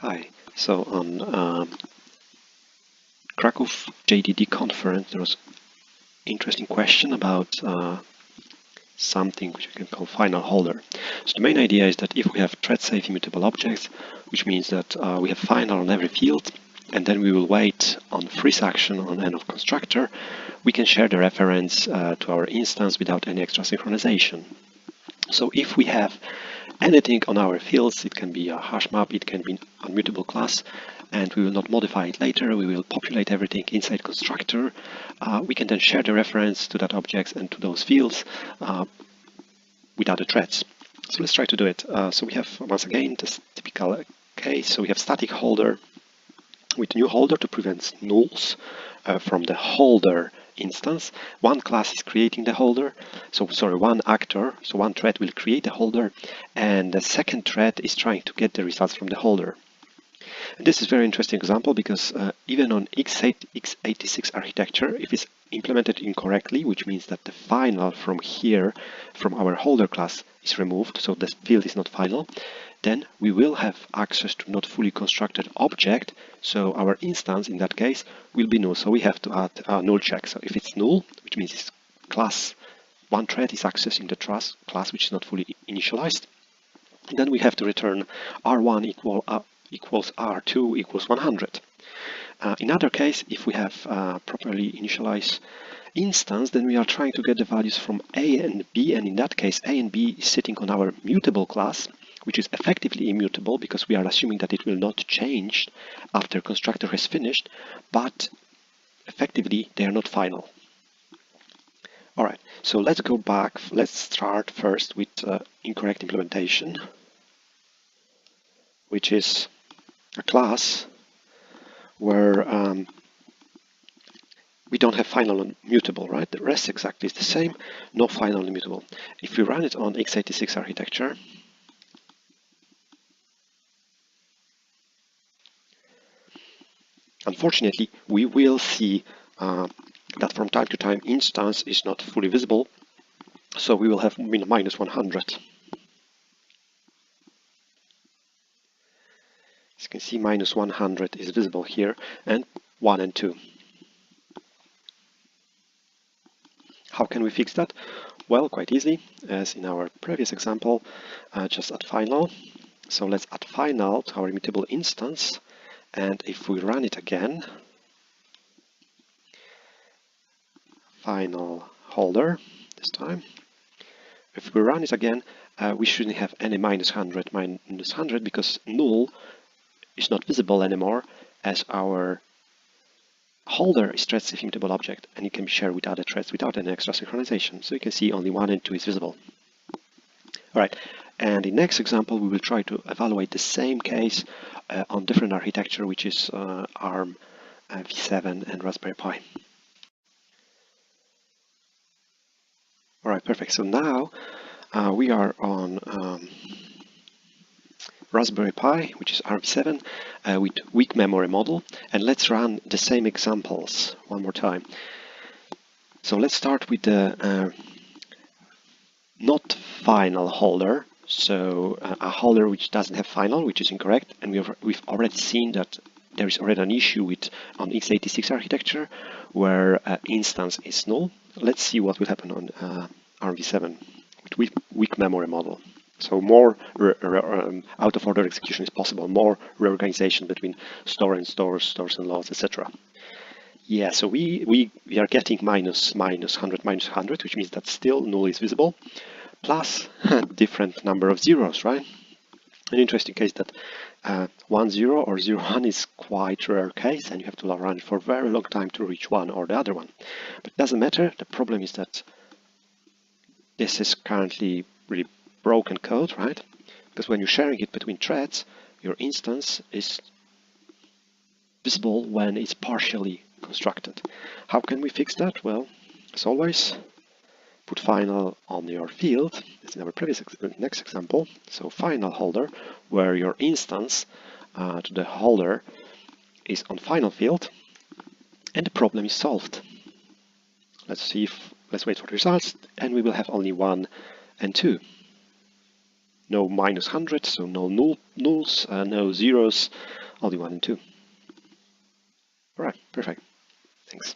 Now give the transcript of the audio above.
Hi. So on Krakow JDD conference, there was an interesting question about something which we can call FinalHolder. So the main idea is that if we have thread-safe immutable objects, which means that we have final on every field, and then we will wait on freeze action on end of constructor, we can share the reference to our instance without any extra synchronization. So if we have anything on our fields, it can be a hash map, it can be an immutable class, and we will not modify it later, we will populate everything inside constructor. We can then share the reference to that object and to those fields with other threads. So let's try to do it. So we have, once again, this typical case. So we have static holder with new holder to prevent nulls from the holder instance. One class is creating the holder, one actor, so one thread will create the holder, and the second thread is trying to get the results from the holder. And this is a very interesting example because even on x86 architecture, if it's implemented incorrectly, which means that the final from here, from our holder class, is removed, so the field is not final, then we will have access to not fully constructed object, so our instance in that case will be null. So we have to add a null check. So if it's null, which means it's class, one thread is accessing the class which is not fully initialized, then we have to return R1 equals R2 equals 100. In other case, if we have properly initialized instance, then we are trying to get the values from A and B, and in that case A and B is sitting on our mutable class, which is effectively immutable because we are assuming that it will not change after constructor has finished, but effectively they are not final. Alright, so let's go back. Let's start first with incorrect implementation, which is a class where we don't have final and mutable, right? The rest exactly is the same, no final and mutable. If we run it on x86 architecture, unfortunately, we will see that from time to time instance is not fully visible, so we will have minus 100. As you can see, minus 100 is visible here, and 1 and 2. How can we fix that? Well, quite easily, as in our previous example, just add final. So let's add final to our immutable instance, and if we run it again, FinalHolder this time, if we run it again, we shouldn't have any minus 100 because null is not visible anymore, as our holder is thread-safe immutable object, and it can be shared with other threads without any extra synchronization. So you can see only 1 and 2 is visible. Alright, and in the next example we will try to evaluate the same case on different architecture, which is ARM, v7 and Raspberry Pi. Alright, perfect. So now we are on Raspberry Pi, which is ARM7, with weak memory model, and let's run the same examples one more time. So let's start with the not final holder, so a holder which doesn't have final, which is incorrect, and we've already seen that there is already an issue with on x86 architecture where instance is null. Let's see what will happen on ARM7 with weak memory model. So more out-of-order execution is possible, more reorganization between store and stores, stores and loads, etc. Yeah, so we are getting minus 100, which means that still null is visible, plus different number of zeros, right? An interesting case that 1, 0 or 0, 1 is quite rare case, and you have to run it for a very long time to reach one or the other one. But it doesn't matter. The problem is that this is currently really broken code, right? Because when you're sharing it between threads, your instance is visible when it's partially constructed. How can we fix that? Well, as always, put final on your field. This is our next example. So FinalHolder, where your instance to the holder is on final field, and the problem is solved. Let's wait for the results, and we will have only 1 and 2. no minus 100, so no nulls, no zeros, only 1 and 2. Alright, perfect. Thanks.